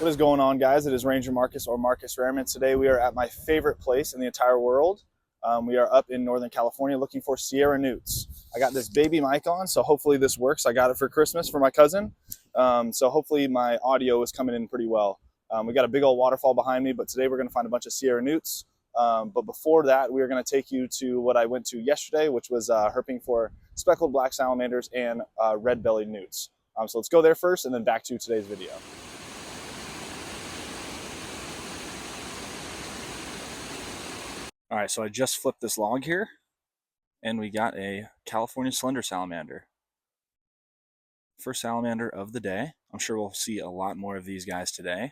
What is going on, guys? It is RangerMarcus or Marcus Raymond. Today we are at my favorite place in the entire world. We are up in Northern California looking for Sierra newts. I got this baby mic on, so hopefully this works. I got it for Christmas for my cousin, so hopefully my audio is coming in pretty well. We got a big old waterfall behind me, but today we're going to find a bunch of Sierra newts. But before that, we are going to take you to what I went to yesterday, which was herping for speckled black salamanders and red-bellied newts. So let's go there first and then back to today's video. All right, so I just flipped this log here, and we got a California slender salamander. First salamander of the day. I'm sure we'll see a lot more of these guys today.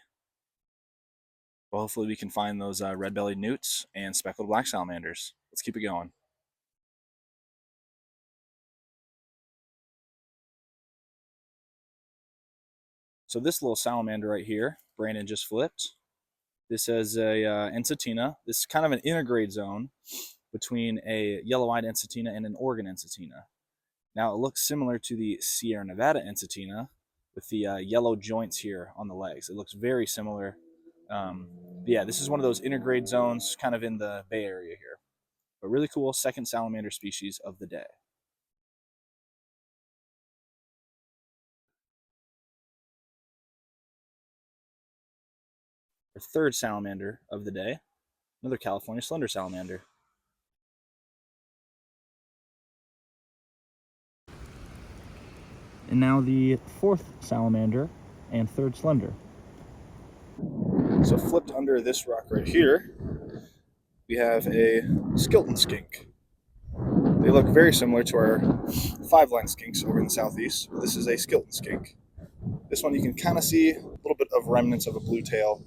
Well, hopefully we can find those red-bellied newts and speckled black salamanders. Let's keep it going. So this little salamander right here, Brandon just flipped. This is a ensatina. This is kind of an intergrade zone between a yellow-eyed ensatina and an Oregon ensatina. Now it looks similar to the Sierra Nevada ensatina with the yellow joints here on the legs. It looks very similar. Yeah, this is one of those intergrade zones kind of in the Bay Area here. But really cool second salamander species of the day. Our third salamander of the day, another California slender salamander. And now the fourth salamander and third slender. So flipped under this rock right here, we have a skeleton skink. They look very similar to our 5-line skinks over in the southeast. This is a skeleton skink. This one you can kind of see a little bit of remnants of a blue tail.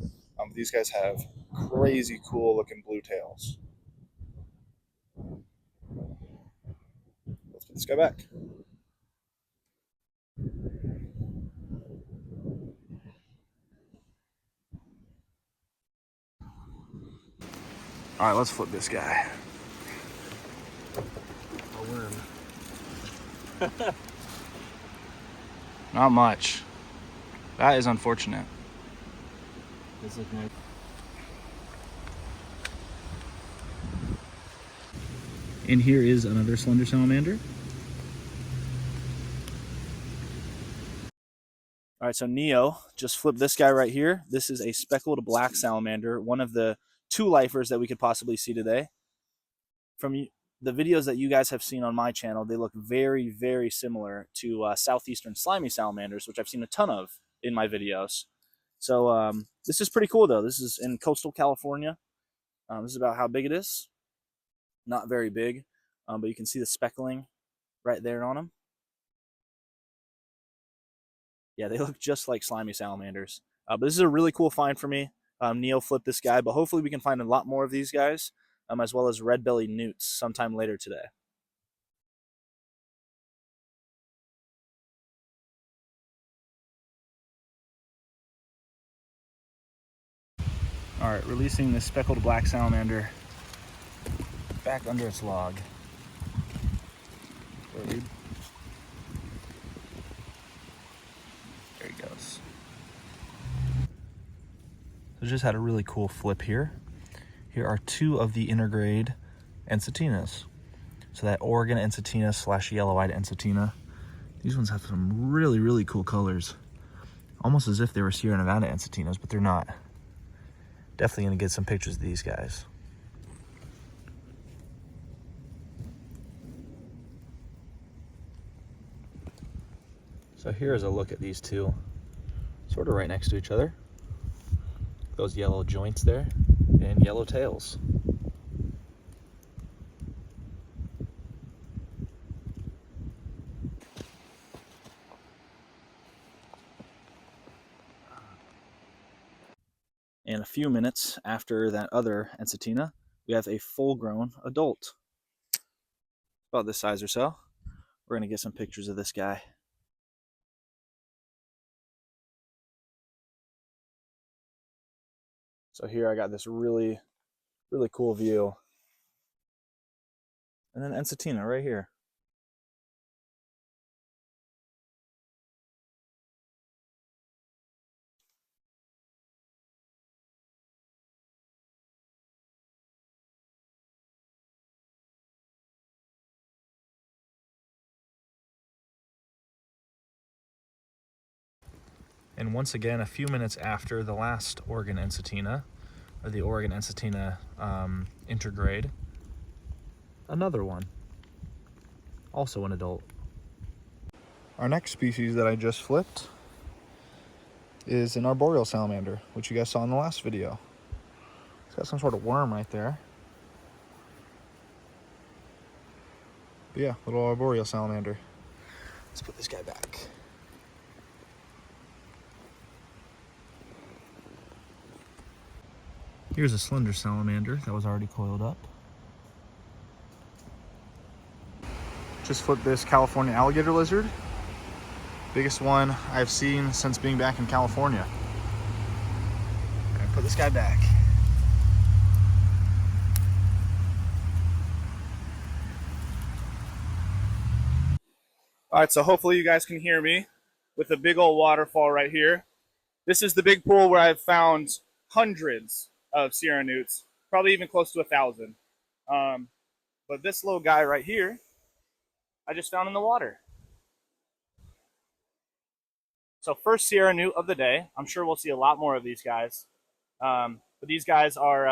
These guys have crazy cool looking blue tails. Let's put this guy back. All right, let's flip this guy. A worm. Not much. That is unfortunate. This looks nice. And here is another slender salamander. All right, so Neo just flipped this guy right here. This is a speckled black salamander, one of the 2 lifers that we could possibly see today. From the videos that you guys have seen on my channel, they look very, very similar to southeastern slimy salamanders, which I've seen a ton of in my videos. So this is pretty cool, though. This is in coastal California. This is about how big it is. Not very big, but you can see the speckling right there on them. Yeah, they look just like slimy salamanders. But this is a really cool find for me. Neo flipped this guy, but hopefully we can find a lot more of these guys, as well as red-bellied newts sometime later today. All right, releasing this speckled black salamander back under its log. There he goes. So just had a really cool flip here. Here are 2 of the intergrade ensatinas. So that Oregon ensatina / yellow-eyed ensatina. These ones have some really, really cool colors. Almost as if they were Sierra Nevada ensatinas, but they're not. Definitely gonna get some pictures of these guys. So here's a look at these 2, sort of right next to each other. Those yellow joints there and yellow tails. And a few minutes after that other ensatina, we have a full-grown adult. About this size or so. We're gonna get some pictures of this guy. So here I got this really, really cool view. And then ensatina right here. And once again, a few minutes after the last Oregon Ensatina, or the Oregon Ensatina intergrade, another one, also an adult. Our next species that I just flipped is an arboreal salamander, which you guys saw in the last video. It's got some sort of worm right there. But yeah, little arboreal salamander. Let's put this guy back. Here's a slender salamander that was already coiled up. Just flipped this California alligator lizard. Biggest one I've seen since being back in California. And put this guy back. All right, so hopefully you guys can hear me with a big old waterfall right here. This is the big pool where I've found hundreds of Sierra newts, probably even close to 1,000. But this little guy right here, I just found in the water. So first Sierra newt of the day. I'm sure we'll see a lot more of these guys. But these guys are,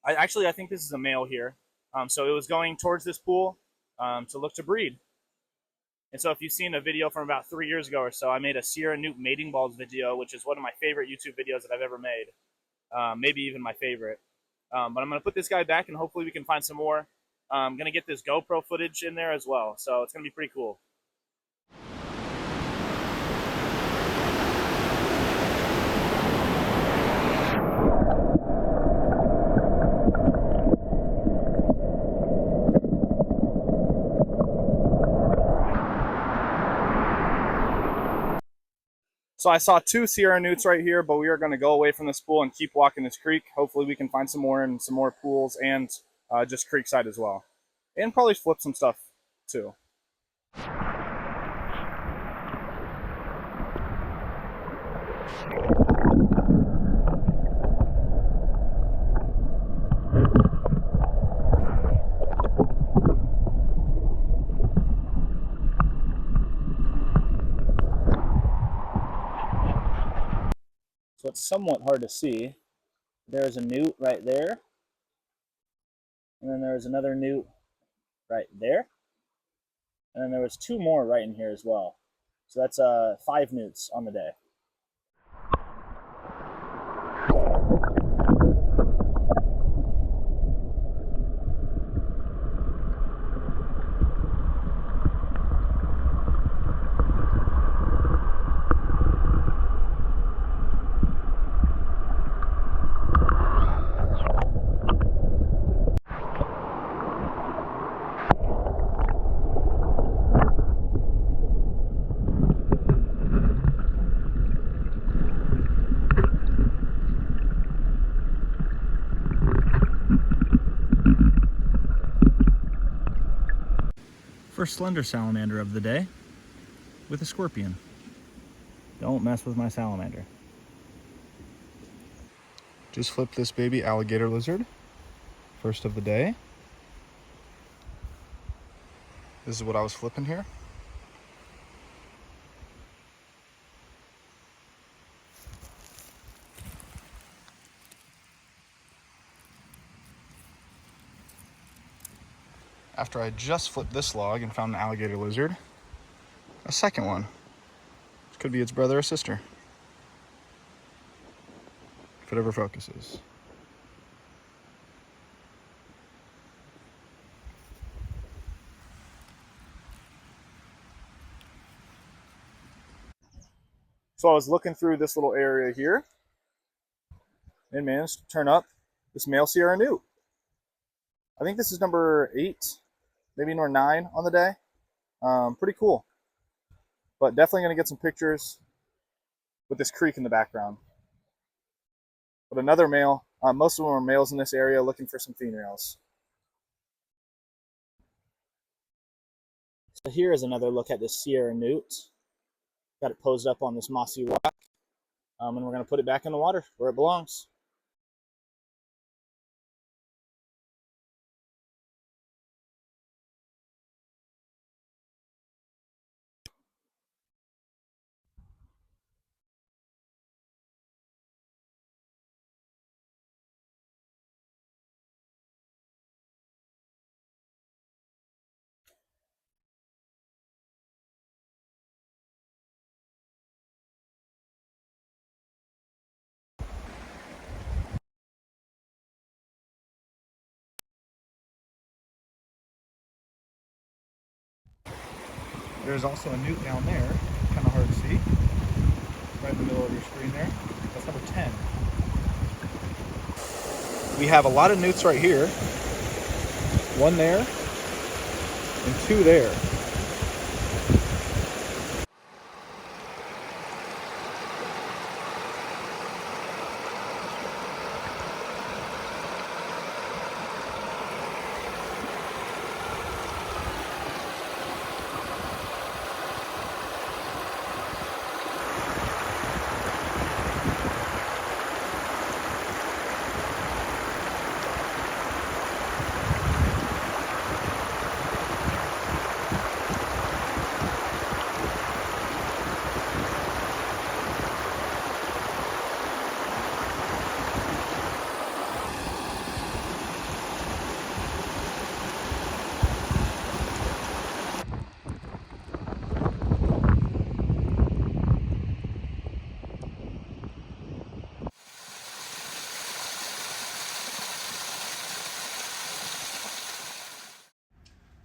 I think this is a male here. So it was going towards this pool to look to breed. And so if you've seen a video from about 3 years ago or so, I made a Sierra newt mating balls video, which is one of my favorite YouTube videos that I've ever made. Maybe even my favorite. But I'm going to put this guy back and hopefully we can find some more. I'm going to get this GoPro footage in there as well. So it's going to be pretty cool. So I saw 2 Sierra newts right here, but we are going to go away from this pool and keep walking this creek. Hopefully we can find some more in some more pools and just creekside as well. And probably flip some stuff too. So it's somewhat hard to see. There's a newt right there. And then there's another newt right there. And then there was 2 more right in here as well. So that's 5 newts on the day. First slender salamander of the day with a scorpion. Don't mess with my salamander. Just flipped this baby alligator lizard. First of the day. This is what I was flipping here. After I just flipped this log and found an alligator lizard, a second one. This could be its brother or sister, if it ever focuses. So I was looking through this little area here and managed to turn up this male Sierra newt. I think this is number 8, maybe number 9 on the day. Pretty cool. But definitely going to get some pictures with this creek in the background. But another male. Most of them are males in this area looking for some females. So here is another look at this Sierra newt. Got it posed up on this mossy rock. And we're going to put it back in the water where it belongs. There's also a newt down there, kind of hard to see, right in the middle of your screen there. That's number 10. We have a lot of newts right here. One there, and two there.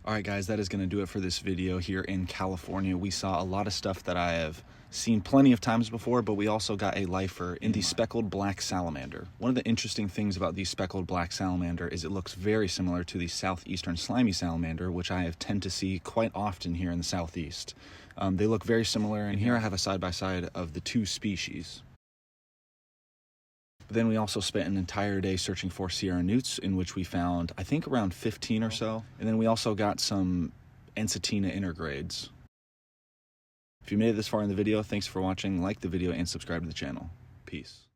All right, guys, that is going to do it for this video here in California. We saw a lot of stuff that I have seen plenty of times before, but we also got a lifer in the speckled black salamander. One of the interesting things about the speckled black salamander is it looks very similar to the southeastern slimy salamander, which I have tend to see quite often here in the southeast. They look very similar, and here I have a side-by-side of the two species. Then we also spent an entire day searching for Sierra newts, in which we found, I think, around 15 or so. And then we also got some Ensatina intergrades. If you made it this far in the video, thanks for watching. Like the video and subscribe to the channel. Peace.